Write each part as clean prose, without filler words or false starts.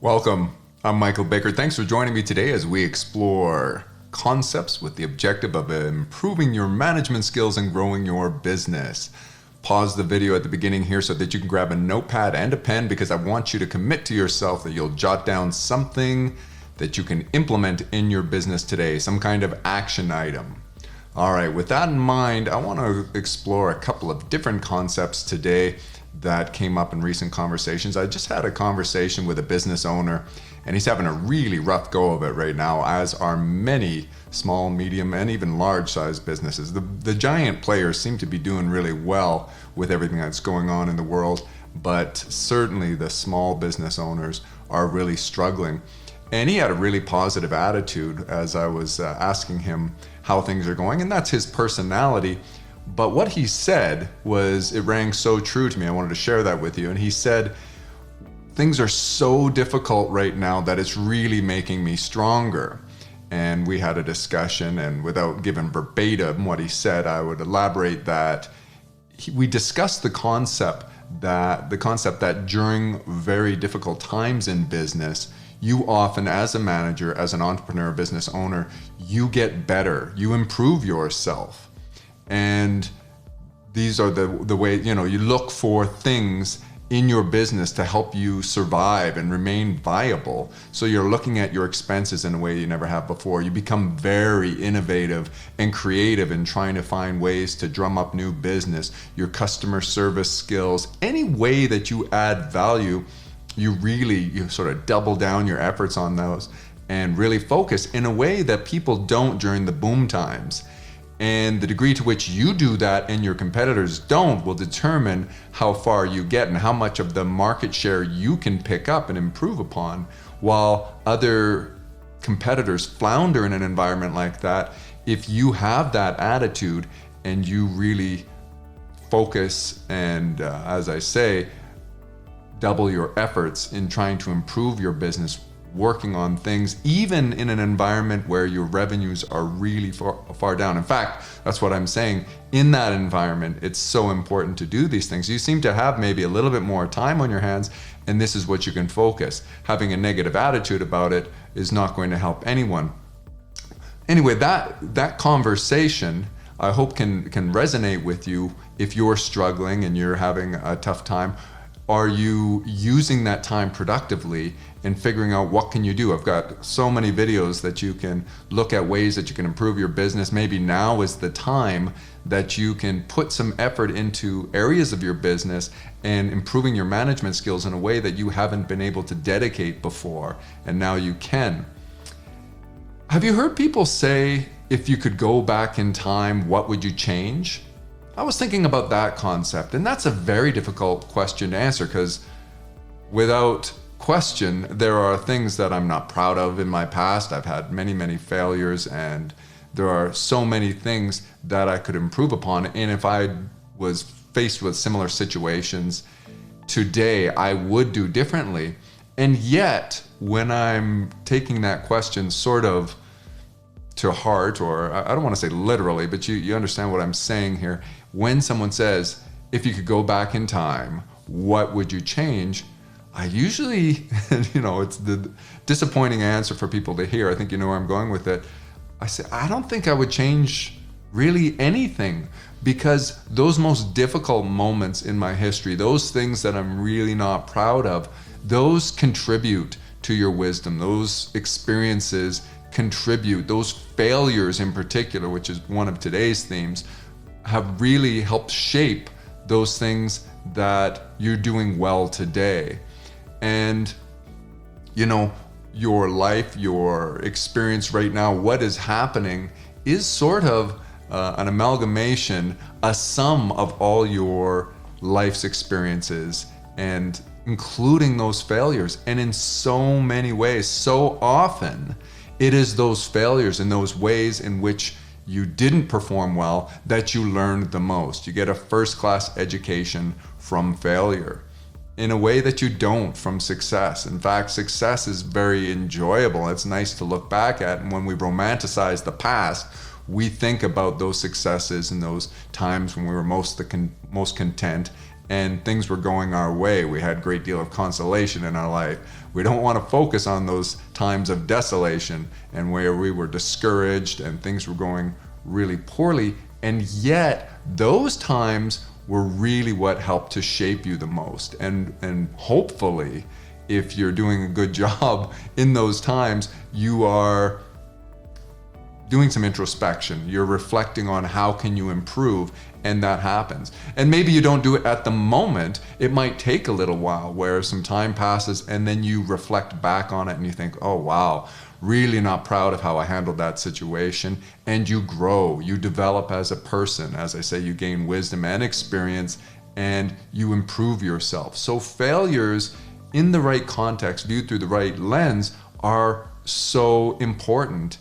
Welcome. I'm Michael Bickert. Thanks for joining me today as we explore concepts with the objective of improving your management skills and growing your business. Pause the video at the beginning here so that you can grab a notepad and a pen, because I want you to commit to yourself that you'll jot down something that you can implement in your business today, some kind of action item. All right, with that in mind, I want to explore a couple of different concepts today that came up in recent conversations. I just had a conversation with a business owner, and he's having a really rough go of it right now, as are many small, medium, and even large-sized businesses. The giant players seem to be doing really well with everything that's going on in the world, but certainly the small business owners are really struggling. And he had a really positive attitude as I was asking him how things are going, and that's his personality. But what he said it rang so true to me. I wanted to share that with you. And he said, things are so difficult right now that it's really making me stronger. And we had a discussion, and without giving verbatim what he said, I would elaborate that we discussed the concept that during very difficult times in business, you often, as a manager, as an entrepreneur, business owner, you get better, you improve yourself. And these are the way, you look for things in your business to help you survive and remain viable. So you're looking at your expenses in a way you never have before. You become very innovative and creative in trying to find ways to drum up new business, your customer service skills, any way that you add value, you sort of double down your efforts on those and really focus in a way that people don't during the boom times. And the degree to which you do that and your competitors don't will determine how far you get and how much of the market share you can pick up and improve upon. While other competitors flounder in an environment like that, if you have that attitude and you really focus and, as I say, double your efforts in trying to improve your business, working on things, even in an environment where your revenues are really far down. In fact, that's what I'm saying. In that environment, it's so important to do these things. You seem to have maybe a little bit more time on your hands, and this is what you can focus. Having a negative attitude about it is not going to help anyone. Anyway, that conversation, I hope can resonate with you if you're struggling and you're having a tough time. Are you using that time productively and figuring out what can you do? I've got so many videos that you can look at ways that you can improve your business. Maybe now is the time that you can put some effort into areas of your business and improving your management skills in a way that you haven't been able to dedicate before, and now you can. Have you heard people say, if you could go back in time, what would you change? I was thinking about that concept, and that's a very difficult question to answer, because without question, there are things that I'm not proud of in my past. I've had many, many failures, and there are so many things that I could improve upon. And if I was faced with similar situations today, I would do differently. And yet, when I'm taking that question sort of to heart, or I don't want to say literally, but you understand what I'm saying here. When someone says, if you could go back in time, what would you change? I usually, it's the disappointing answer for people to hear. I think you know where I'm going with it. I say, I don't think I would change really anything, because those most difficult moments in my history, those things that I'm really not proud of, those contribute to your wisdom. Those experiences contribute. Those failures in particular, which is one of today's themes, have really helped shape those things that you're doing well today. And your life, your experience right now, what is happening is sort of an amalgamation, a sum of all your life's experiences, and including those failures. And in so many ways, so often, it is those failures and those ways in which you didn't perform well that you learned the most. You get a first-class education from failure in a way that you don't from success. In fact, success is very enjoyable. It's nice to look back at, and when we romanticize the past, we think about those successes and those times when we were most content and things were going our way. We had a great deal of consolation in our life. We don't want to focus on those times of desolation and where we were discouraged and things were going really poorly. And yet those times were really what helped to shape you the most. And hopefully, if you're doing a good job in those times, you are doing some introspection. You're reflecting on how can you improve, and that happens. And maybe you don't do it at the moment. It might take a little while where some time passes and then you reflect back on it and you think, oh wow, really not proud of how I handled that situation. And you grow, you develop as a person. As I say, you gain wisdom and experience and you improve yourself. So failures in the right context, viewed through the right lens, are so important.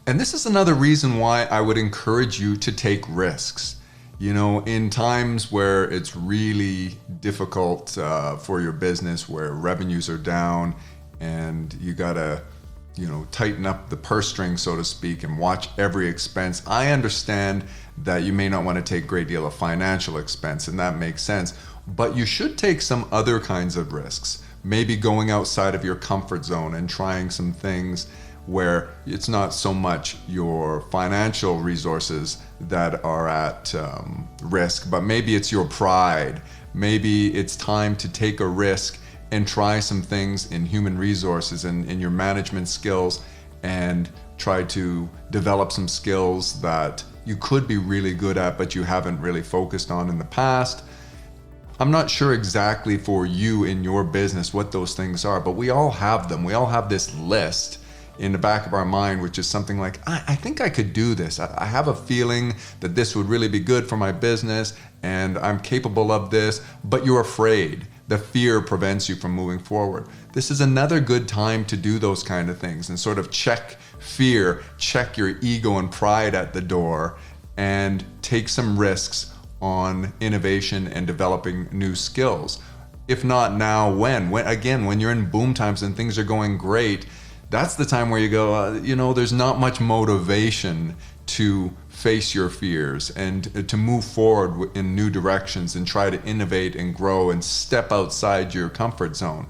And this is another reason why I would encourage you to take risks. You know, in times where it's really difficult for your business, where revenues are down and you gotta, tighten up the purse string, so to speak, and watch every expense. I understand that you may not want to take a great deal of financial expense, and that makes sense, but you should take some other kinds of risks. Maybe going outside of your comfort zone and trying some things where it's not so much your financial resources that are at risk, but maybe it's your pride. Maybe it's time to take a risk and try some things in human resources and in your management skills, and try to develop some skills that you could be really good at, but you haven't really focused on in the past. I'm not sure exactly for you in your business what those things are, but we all have them. We all have this list in the back of our mind, which is something like, I think I could do this. I have a feeling that this would really be good for my business and I'm capable of this, but you're afraid. The fear prevents you from moving forward. This is another good time to do those kind of things and sort of check fear, check your ego and pride at the door, and take some risks on innovation and developing new skills. If not now, when? When you're in boom times and things are going great, that's the time where you go, there's not much motivation to face your fears and to move forward in new directions and try to innovate and grow and step outside your comfort zone.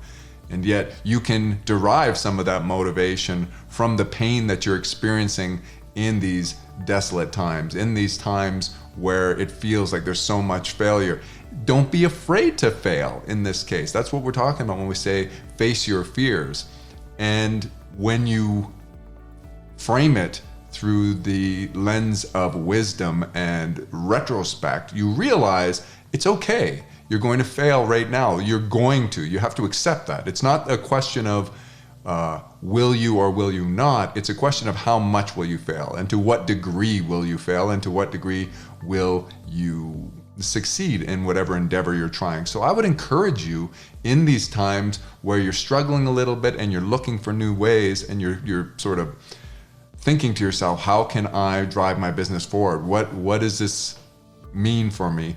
And yet you can derive some of that motivation from the pain that you're experiencing in these desolate times, in these times where it feels like there's so much failure. Don't be afraid to fail in this case. That's what we're talking about when we say face your fears. And when you frame it through the lens of wisdom and retrospect, you realize it's okay. You're going to fail right now. You have to accept that. It's not a question of will you or will you not. It's a question of how much will you fail, and to what degree will you fail, and to what degree will you succeed in whatever endeavor you're trying. So I would encourage you in these times where you're struggling a little bit and you're looking for new ways and you're sort of thinking to yourself, how can I drive my business forward? What does this mean for me?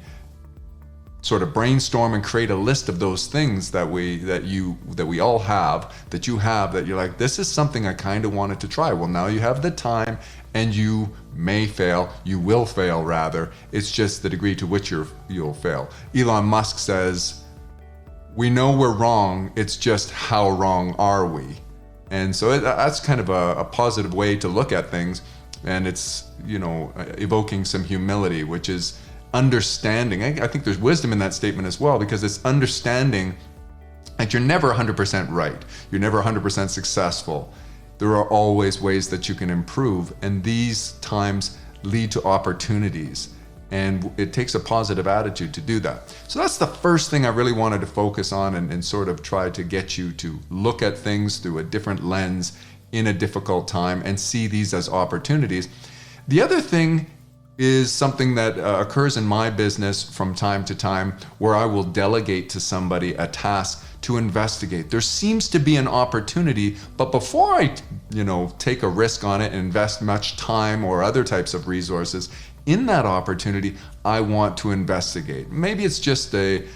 Sort of brainstorm and create a list of those things that we all have, that you're like, this is something I kind of wanted to try. Well, now you have the time, and you may fail. You will fail, rather. It's just the degree to which you'll fail. Elon Musk says, we know we're wrong. It's just how wrong are we? And so that's kind of a positive way to look at things. And it's, evoking some humility, which is understanding. I think there's wisdom in that statement as well, because it's understanding that you're never 100% right. You're never 100% successful. There are always ways that you can improve, and these times lead to opportunities, and it takes a positive attitude to do that. So that's the first thing I really wanted to focus on and sort of try to get you to look at things through a different lens in a difficult time and see these as opportunities. The other thing is something that occurs in my business from time to time, where I will delegate to somebody a task to investigate. There seems to be an opportunity, but before I, take a risk on it and invest much time or other types of resources in that opportunity, I want to investigate. Maybe it's just maybe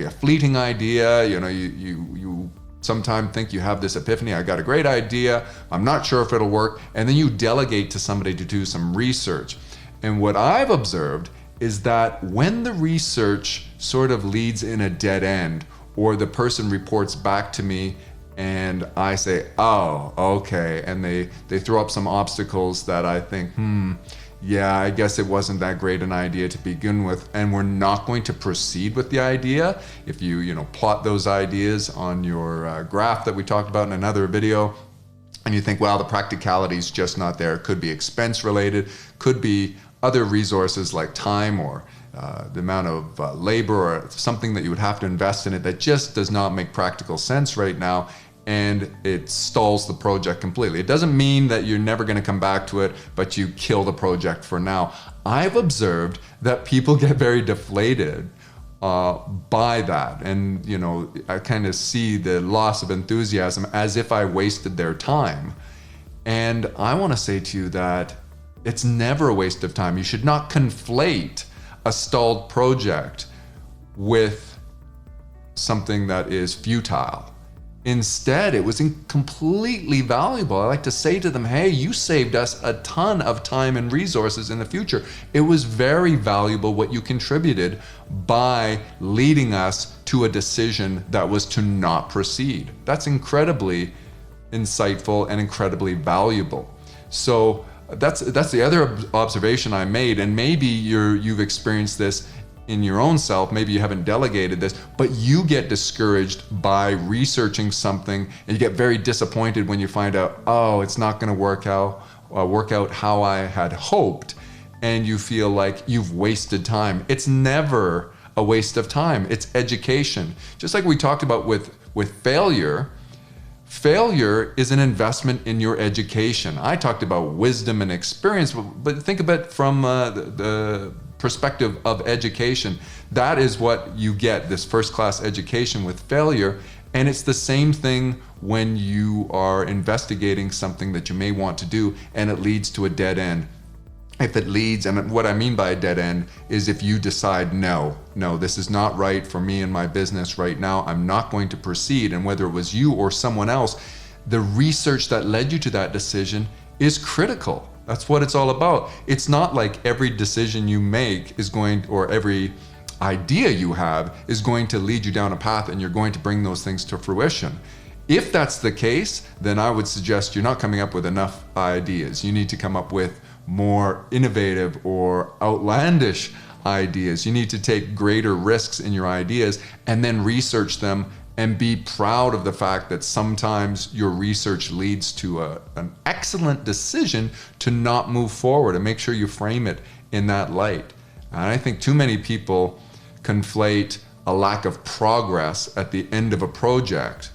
a fleeting idea. You sometimes think you have this epiphany, I got a great idea, I'm not sure if it'll work, and then you delegate to somebody to do some research. And what I've observed is that when the research sort of leads in a dead end, or the person reports back to me and I say, oh, okay, and they throw up some obstacles that I think, yeah, I guess it wasn't that great an idea to begin with, and we're not going to proceed with the idea. If you plot those ideas on your graph that we talked about in another video, and you think, well, the practicality is just not there. It could be expense related, could be other resources like time or the amount of labor or something that you would have to invest in it that just does not make practical sense right now, and it stalls the project completely. It doesn't mean that you're never going to come back to it, but you kill the project for now. I've observed that people get very deflated by that, and I kind of see the loss of enthusiasm as if I wasted their time. And I want to say to you that it's never a waste of time. You should not conflate a stalled project with something that is futile. Instead, it was completely valuable. I like to say to them, hey, you saved us a ton of time and resources in the future. It was very valuable what you contributed by leading us to a decision that was to not proceed. That's incredibly insightful and incredibly valuable. So that's the other observation I made, and maybe you've experienced this in your own self. Maybe you haven't delegated this, but you get discouraged by researching something, and you get very disappointed when you find out, oh, it's not going to work out how I had hoped, and you feel like you've wasted time. It's never a waste of time. It's education. Just like we talked about with failure. Failure is an investment in your education. I talked about wisdom and experience, but think of it from the perspective of education. That is what you get, this first-class education with failure. And it's the same thing when you are investigating something that you may want to do and it leads to a dead end. If it leads, and what I mean by a dead end is if you decide, no, this is not right for me and my business right now, I'm not going to proceed. And whether it was you or someone else, the research that led you to that decision is critical. That's what it's all about. It's not like every decision you make is going, or every idea you have is going to lead you down a path and you're going to bring those things to fruition. If that's the case, then I would suggest you're not coming up with enough ideas. You need to come up with more innovative or outlandish ideas. You need to take greater risks in your ideas and then research them and be proud of the fact that sometimes your research leads to an excellent decision to not move forward, and make sure you frame it in that light. And I think too many people conflate a lack of progress at the end of a project,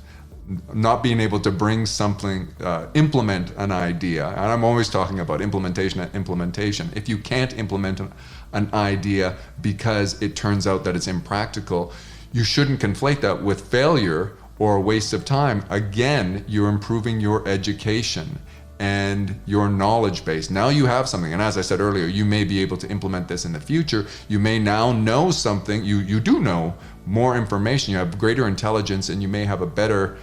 not being able to bring something, implement an idea. And I'm always talking about implementation and implementation. If you can't implement an idea because it turns out that it's impractical, you shouldn't conflate that with failure or a waste of time. Again, you're improving your education and your knowledge base. Now you have something, and as I said earlier, you may be able to implement this in the future. You may now know something, you do know more information, you have greater intelligence, and you may have a better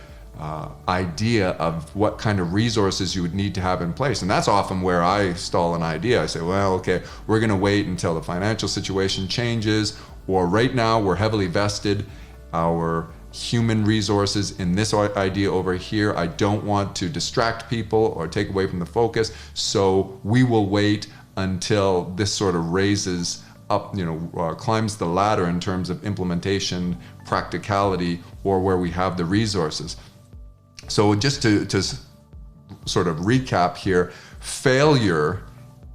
idea of what kind of resources you would need to have in place. And that's often where I stall an idea. I say, well, okay, we're gonna wait until the financial situation changes, or right now we're heavily vested our human resources in this idea over here. I don't want to distract people or take away from the focus, so we will wait until this sort of raises up, climbs the ladder in terms of implementation, practicality, or where we have the resources. So just to sort of recap here, failure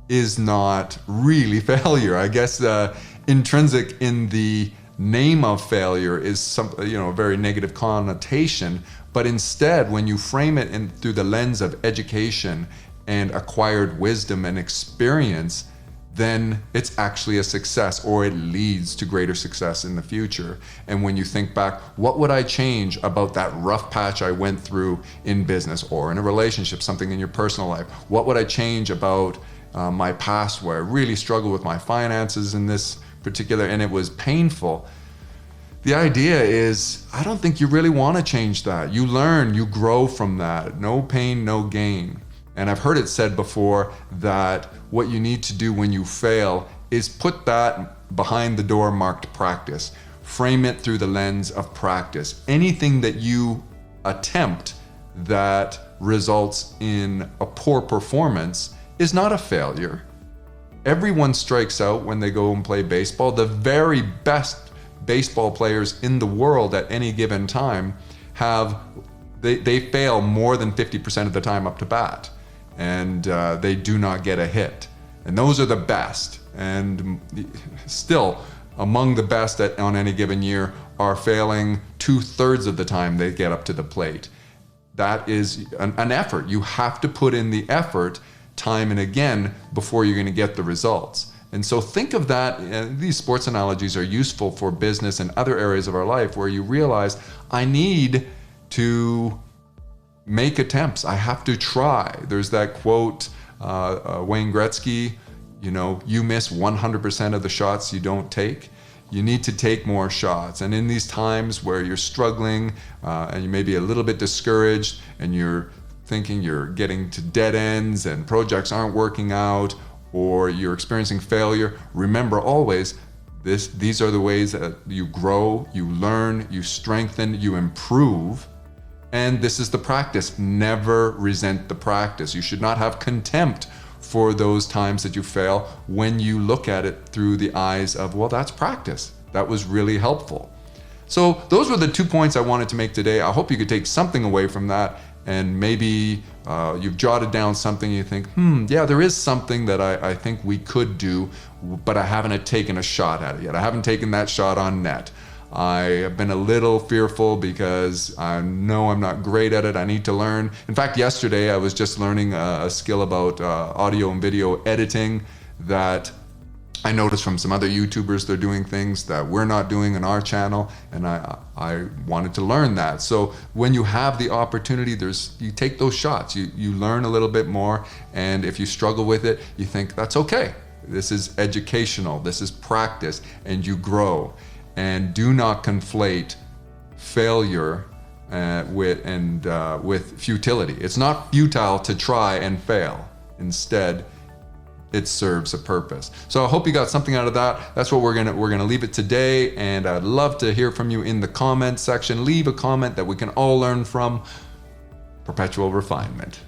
is not really failure. I guess intrinsic in the name of failure is some, a very negative connotation, but instead when you frame it through the lens of education and acquired wisdom and experience, then it's actually a success, or it leads to greater success in the future. And when you think back, what would I change about that rough patch I went through in business or in a relationship, something in your personal life? What would I change about my past where I really struggled with my finances in this particular, and it was painful? The idea is, I don't think you really want to change that. You learn, you grow from that. No pain, no gain. And I've heard it said before that what you need to do when you fail is put that behind the door marked practice. Frame it through the lens of practice. Anything that you attempt that results in a poor performance is not a failure. Everyone strikes out when they go and play baseball. The very best baseball players in the world at any given time they fail more than 50% of the time up to bat, and they do not get a hit. And those are the best. And still, among the best on any given year are failing 2/3 of the time they get up to the plate. That is an effort. You have to put in the effort time and again before you're going to get the results. And so think of that. These sports analogies are useful for business and other areas of our life where you realize, I need to make attempts. I have to try. There's that quote, Wayne Gretzky, you miss 100% of the shots you don't take. You need to take more shots. And in these times where you're struggling and you may be a little bit discouraged and you're thinking you're getting to dead ends and projects aren't working out, or you're experiencing failure, remember always, these are the ways that you grow, you learn, you strengthen, you improve. And this is the practice. Never resent the practice. You should not have contempt for those times that you fail when you look at it through the eyes of, well, that's practice. That was really helpful. So those were the 2 points I wanted to make today. I hope you could take something away from that, and maybe you've jotted down something you think, yeah, there is something that I think we could do, but I haven't taken a shot at it yet. I haven't taken that shot on net. I have been a little fearful because I know I'm not great at it. I need to learn. In fact, yesterday I was just learning a skill about audio and video editing that I noticed from some other YouTubers. They're doing things that we're not doing on our channel, and I wanted to learn that. So when you have the opportunity, you take those shots. You learn a little bit more, and if you struggle with it, you think that's okay. This is educational. This is practice, and you grow. And do not conflate failure with futility. It's not futile to try and fail. Instead, it serves a purpose. So I hope you got something out of that. That's what we're gonna leave it today. And I'd love to hear from you in the comment section. Leave a comment that we can all learn from. Perpetual refinement.